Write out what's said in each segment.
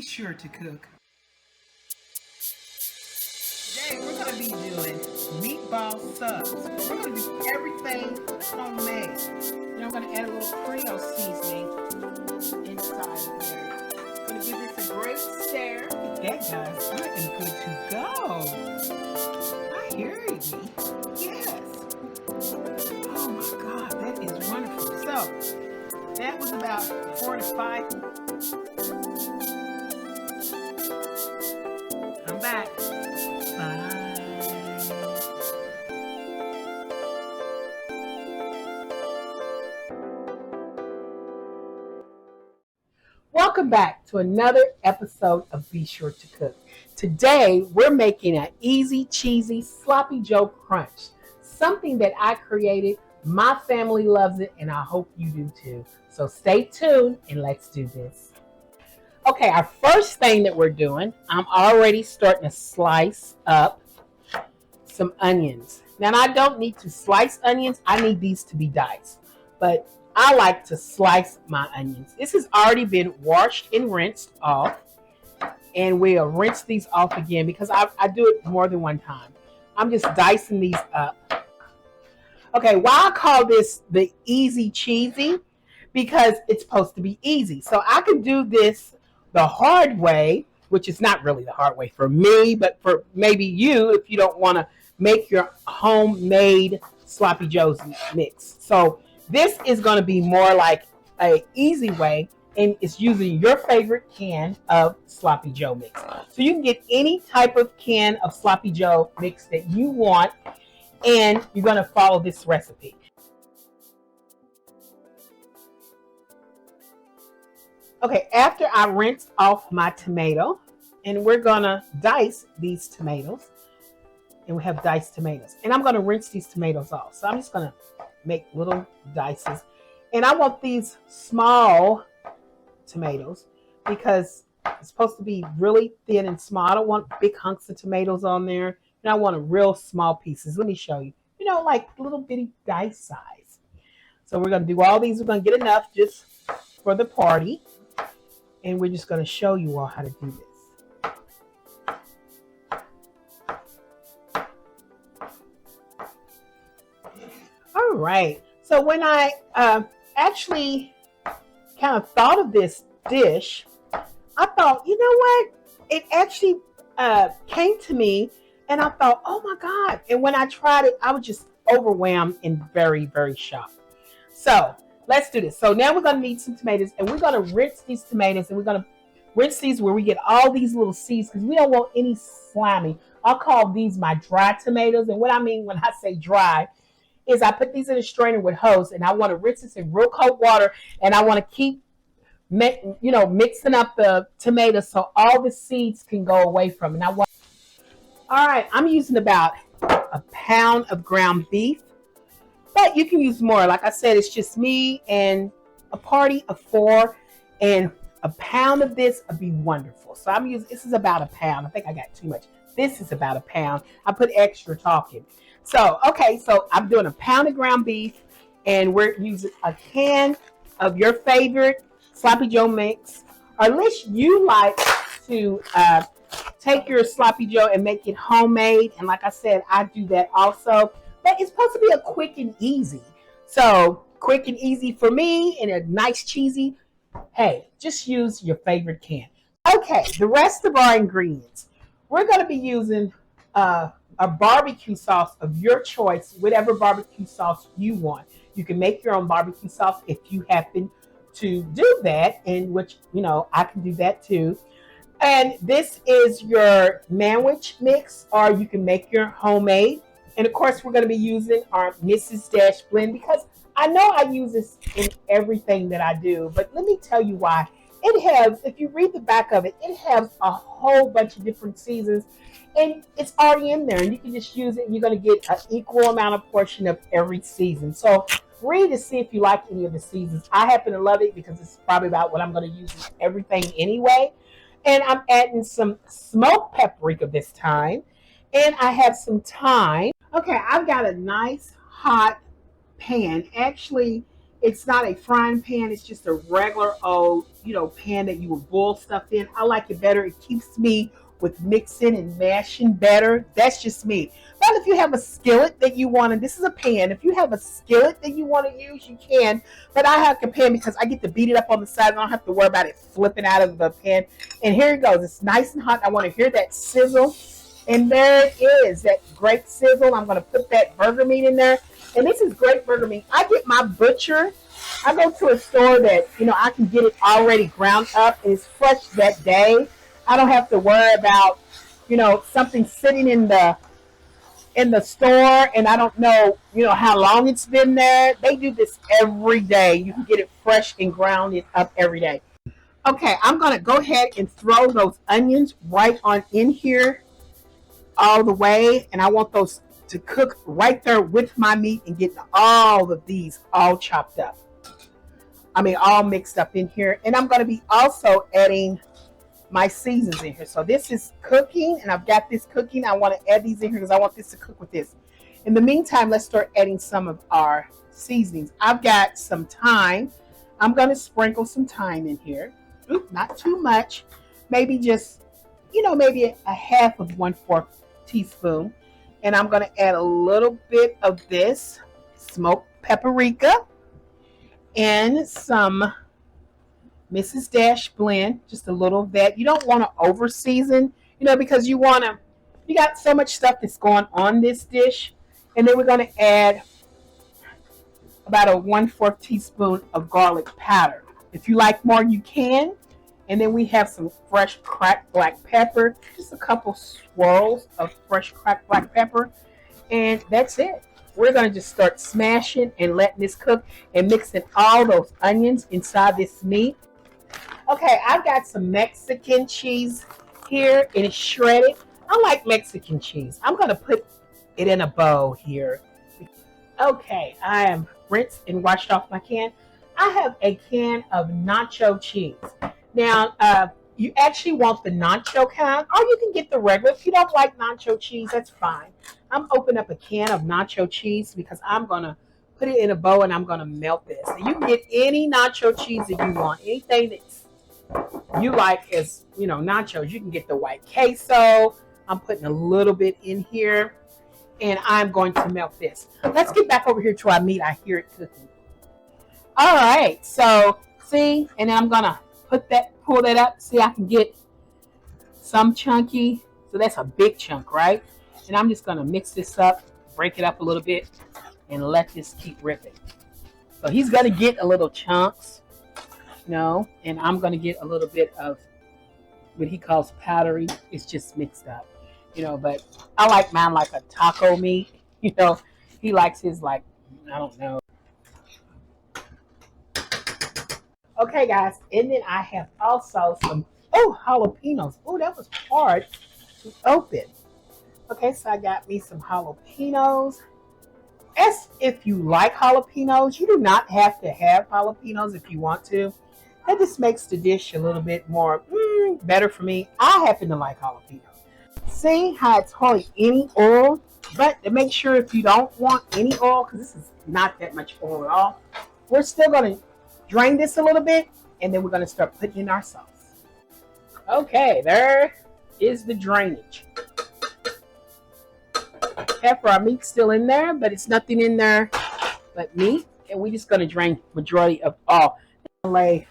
sure to cook. Today we're going to be doing meatball subs. We're going to do everything homemade. Then I'm going to add a little Creole seasoning inside of there. I'm going to give this a great stir. Look at that, guys. I am good to go. I hear you. Yes. Oh my God, that is wonderful. So that was about 4 to 5. I'm back. Bye. Welcome back to another episode of Be Sure to Cook. Today we're making an easy, cheesy, sloppy Joe crunch. Something that I created. My family loves it, and I hope you do too. So stay tuned and let's do this. Okay, our first thing that we're doing, I'm already starting to slice up some onions. Now, I don't need to slice onions. I need these to be diced. But I like to slice my onions. This has already been washed and rinsed off. And we'll rinse these off again because I do it more than one time. I'm just dicing these up. Okay, why I call this the easy cheesy? Because it's supposed to be easy. So I can do this the hard way, which is not really the hard way for me, but for maybe you if you don't want to make your homemade sloppy joes mix. So this is going to be more like an easy way, and it's using your favorite can of sloppy joe mix. So you can get any type of can of sloppy joe mix that you want, and you're going to follow this recipe. Okay, after I rinsed off my tomato, and we're going to dice these tomatoes, and we have diced tomatoes, and I'm going to rinse these tomatoes off. So I'm just going to make little dices, and I want these small tomatoes because it's supposed to be really thin and small. I don't want big hunks of tomatoes on there, and I want a real small pieces. Let me show you, like little bitty dice size. So we're going to do all these. We're going to get enough just for the party. And we're just going to show you all how to do this. All right. So when I actually kind of thought of this dish, I thought, you know what? It actually came to me, and I thought, oh my God. And when I tried it, I was just overwhelmed and very, very shocked. So let's do this. So now we're going to need some tomatoes, and we're going to rinse these tomatoes, and we're going to rinse these where we get all these little seeds because we don't want any slimy. I'll call these my dry tomatoes. And what I mean when I say dry is I put these in a strainer with hose, and I want to rinse this in real cold water, and I want to keep mixing up the tomatoes so all the seeds can go away from it. All right, I'm using about a pound of ground beef. But you can use more. Like I said, it's just me and a party of 4, and a pound of this would be wonderful. So I'm using, this is about a pound. I think I got too much. This is about a pound. I put extra talking. So, okay, so I'm doing a pound of ground beef, and we're using a can of your favorite sloppy joe mix. Or unless you like to take your sloppy joe and make it homemade. And like I said, I do that also. But it's supposed to be a quick and easy. So quick and easy for me, and a nice cheesy. Hey, just use your favorite can. Okay, the rest of our ingredients. We're going to be using a barbecue sauce of your choice, whatever barbecue sauce you want. You can make your own barbecue sauce if you happen to do that, in which, I can do that too. And this is your Manwich mix, or you can make your homemade. And of course, we're going to be using our Mrs. Dash blend because I know I use this in everything that I do. But let me tell you why. It has, if you read the back of it, it has a whole bunch of different seasons. And it's already in there. And you can just use it. And you're going to get an equal amount of portion of every season. So read to see if you like any of the seasons. I happen to love it because it's probably about what I'm going to use in everything anyway. And I'm adding some smoked paprika this time. And I have some thyme. Okay, I've got a nice hot pan. Actually, It's not a frying pan. It's just a regular old, pan that you would boil stuff in. I like it better. It keeps me with mixing and mashing better. That's just me. But if you have a skillet that you want to, this is a pan. If you have a skillet that you want to use, you can. But I have a pan because I get to beat it up on the side. I don't have to worry about it flipping out of the pan. And here it goes. It's nice and hot. I want to hear that sizzle. And there it is, that great sizzle. I'm going to put that burger meat in there. And this is great burger meat. I get my butcher. I go to a store that, I can get it already ground up. And it's fresh that day. I don't have to worry about, something sitting in the store and I don't know, how long it's been there. They do this every day. You can get it fresh and ground it up every day. Okay, I'm going to go ahead and throw those onions right on in here all the way. And I want those to cook right there with my meat and get all of these all chopped up. All mixed up in here. And I'm going to be also adding my seasons in here. So this is cooking and I've got this cooking. I want to add these in here because I want this to cook with this. In the meantime, let's start adding some of our seasonings. I've got some thyme. I'm going to sprinkle some thyme in here. Not too much. Maybe just, maybe a half of 1/4 teaspoon. And I'm going to add a little bit of this smoked paprika and some Mrs. Dash blend, just a little of that. You don't want to over season, because you got so much stuff that's going on this dish. And then we're going to add about a 1/4 teaspoon of garlic powder. If you like more, you can. And then we have some fresh cracked black pepper, just a couple swirls of fresh cracked black pepper. And that's it. We're going to just start smashing and letting this cook and mixing all those onions inside this meat. Okay, I've got some Mexican cheese here and it's shredded. I like Mexican cheese. I'm going to put it in a bowl here. Okay, I am rinsed and washed off my can. I have a can of nacho cheese. Now, you actually want the nacho kind, or you can get the regular. If you don't like nacho cheese, that's fine. I'm opening up a can of nacho cheese because I'm going to put it in a bowl and I'm going to melt this. And you can get any nacho cheese that you want, anything that you like as, nachos. You can get the white queso. I'm putting a little bit in here and I'm going to melt this. Let's get back over here to our meat. I hear it cooking. All right, so see, and then I'm going to pull that up. See, I can get some chunky. So that's a big chunk, right? And I'm just going to mix this up, break it up a little bit, and let this keep ripping. So he's going to get a little chunks, and I'm going to get a little bit of what he calls powdery. It's just mixed up, but I like mine like a taco meat. He likes his like, I don't know. Okay, guys, and then I have also some, jalapenos. Oh, that was hard to open. Okay, so I got me some jalapenos. As if you like jalapenos, you do not have to have jalapenos if you want to. That just makes the dish a little bit more better for me. I happen to like jalapenos. See how it's hardly any oil, but to make sure if you don't want any oil, because this is not that much oil at all, we're still going to drain this a little bit, and then we're going to start putting in our sauce. Okay, there is the drainage. Pepper, our meat's still in there, but it's nothing in there but meat, and we're just going to drain majority of all. I'm going to lay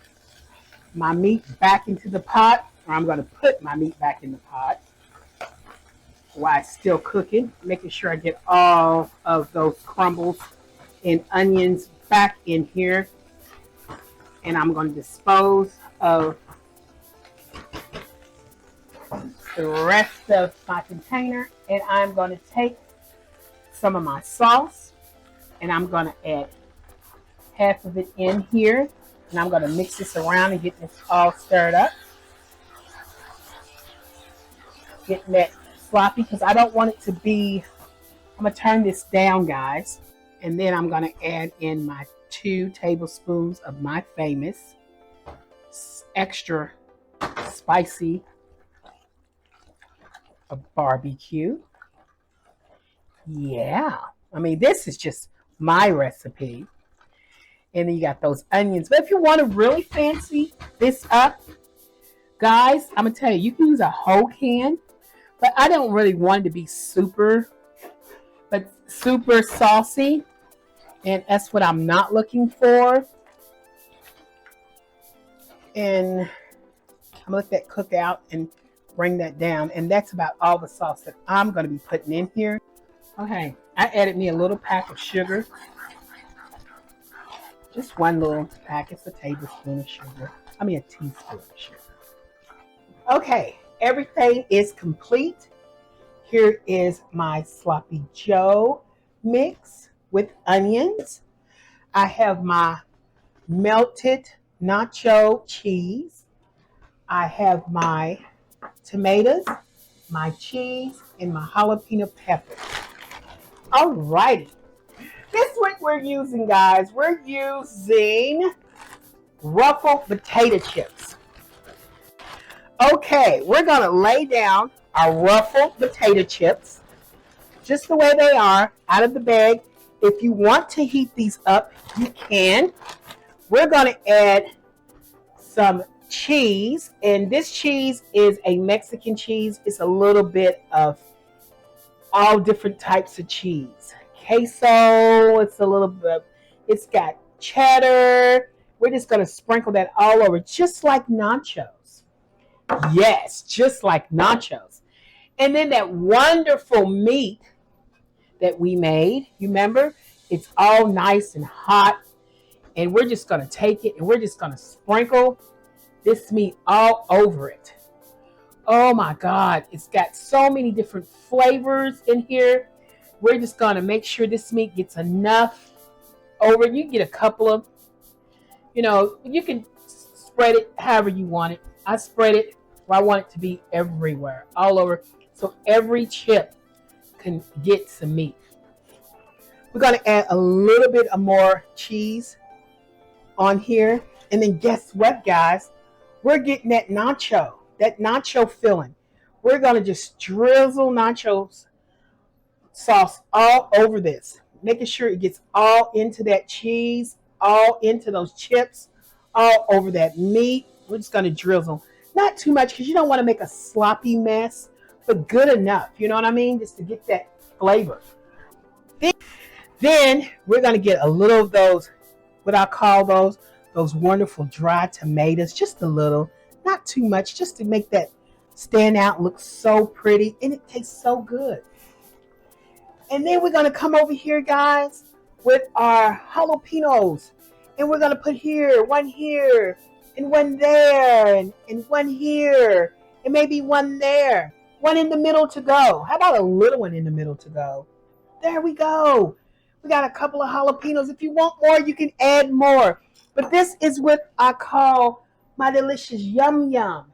my meat back into the pot, or I'm going to put my meat back in the pot while it's still cooking, making sure I get all of those crumbles and onions back in here. And I'm going to dispose of the rest of my container. And I'm going to take some of my sauce and I'm going to add half of it in here. And I'm going to mix this around and get this all stirred up. Getting that sloppy because I don't want it to be, I'm going to turn this down, guys. And then I'm going to add in my 2 tablespoons of my famous extra spicy barbecue. Yeah, this is just my recipe. And then you got those onions. But if you want to really fancy this up, guys, I'm going to tell you, you can use a whole can. But I don't really want it to be super saucy. And that's what I'm not looking for. And I'm going to let that cook out and bring that down. And that's about all the sauce that I'm going to be putting in here. Okay, I added me a little pack of sugar. Just one little pack. It's a tablespoon of sugar. I mean a teaspoon of sugar. Okay, everything is complete. Here is my sloppy Joe mix with onions. I have my melted nacho cheese. I have my tomatoes, my cheese, and my jalapeno peppers. Alrighty. This is what we're using, guys. We're using Ruffle potato chips. Okay, we're going to lay down our Ruffle potato chips just the way they are out of the bag. If you want to heat these up, you can. We're going to add some cheese, and this cheese is a Mexican cheese. It's a little bit of all different types of cheese. Queso, it's a little bit, it's got cheddar. We're just going to sprinkle that all over, just like nachos. Yes, just like nachos. And then that wonderful meat that we made, you remember? It's all nice and hot. And we're just going to take it and we're just going to sprinkle this meat all over it. Oh my God, it's got so many different flavors in here. We're just going to make sure this meat gets enough over. You get a couple of, you can spread it however you want it. I spread it where I want it to be everywhere, all over, so every chip can get some meat. We're going to add a little bit of more cheese on here. And then guess what, guys? We're getting that nacho filling. We're going to just drizzle nachos sauce all over this, making sure it gets all into that cheese, all into those chips, all over that meat. We're just going to drizzle. Not too much because you don't want to make a sloppy mess, but good enough. You know what I mean? Just to get that flavor. Then we're going to get a little of those, what I call those wonderful dry tomatoes, just a little, not too much, just to make that stand out, look so pretty, and it tastes so good. And then we're going to come over here, guys, with our jalapenos. And we're going to put here, and one there, and one here, and maybe one there. One in the middle to go. How about a little one in the middle to go? There we go. We got a couple of jalapenos. If you want more, you can add more. But this is what I call my delicious yum yum.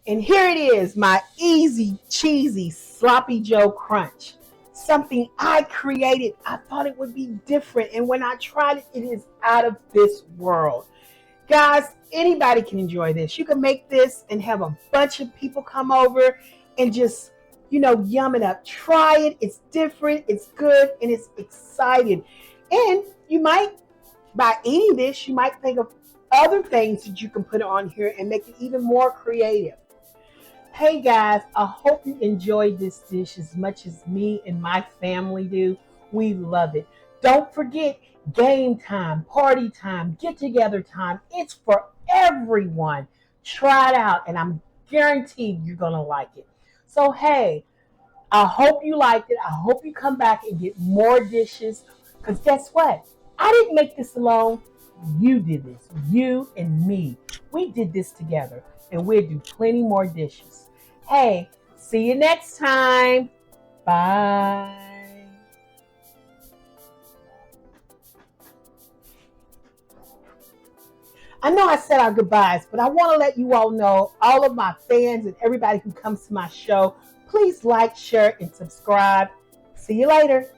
And here it is, my easy, cheesy, sloppy Joe crunch. Something I created. I thought it would be different. And when I tried it, it is out of this world. Guys, anybody can enjoy this. You can make this and have a bunch of people come over and just, yum it up. Try it. It's different. It's good. And it's exciting. And you might, by eating this, you might think of other things that you can put on here and make it even more creative. Hey guys, I hope you enjoyed this dish as much as me and my family do. We love it. Don't forget, game time, party time, get together time. It's for everyone. Try it out and I'm guaranteed you're going to like it. So hey, I hope you liked it. I hope you come back and get more dishes, because guess what? I didn't make this alone. You did this. You and me. We did this together, and we'll do plenty more dishes. Hey, see you next time. Bye. I know I said our goodbyes, but I want to let you all know, all of my fans and everybody who comes to my show, please like, share, and subscribe. See you later.